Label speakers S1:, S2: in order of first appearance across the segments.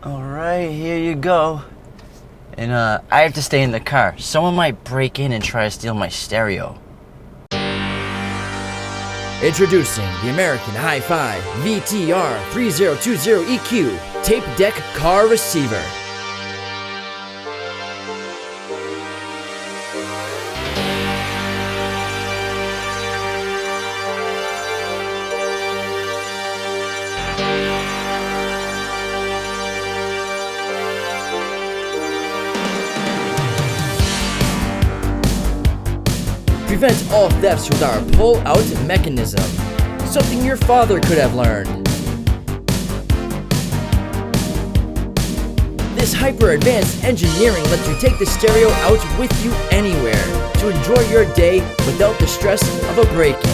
S1: Alright, here you go. And I have to stay in the car. Someone might break in and try to steal my stereo.
S2: Introducing the American Hi-Fi VTR 3020 EQ Tape Deck Car Receiver. Prevent all thefts with our pull-out mechanism, something your father could have learned. This hyper-advanced engineering lets you take the stereo out with you anywhere to enjoy your day without the stress of a break-in.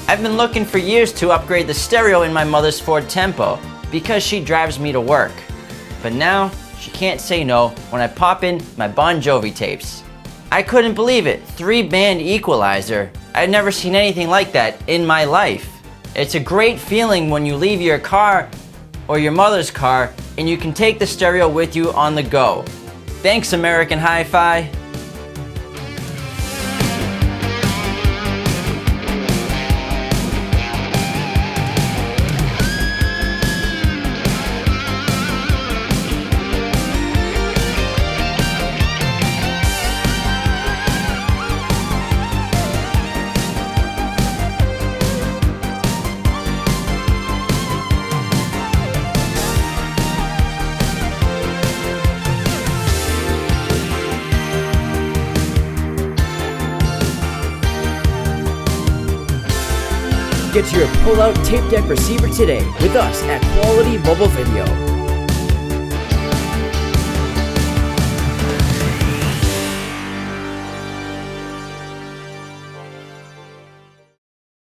S1: I've been looking for years to upgrade the stereo in my mother's Ford Tempo because she drives me to work. But now, she can't say no when I pop in my Bon Jovi tapes. I couldn't believe it, 3-band equalizer. I'd never seen anything like that in my life. It's a great feeling when you leave your car or your mother's car and you can take the stereo with you on the go. Thanks, American Hi-Fi.
S2: Get your pull-out tape deck receiver today with us at Quality Mobile Video.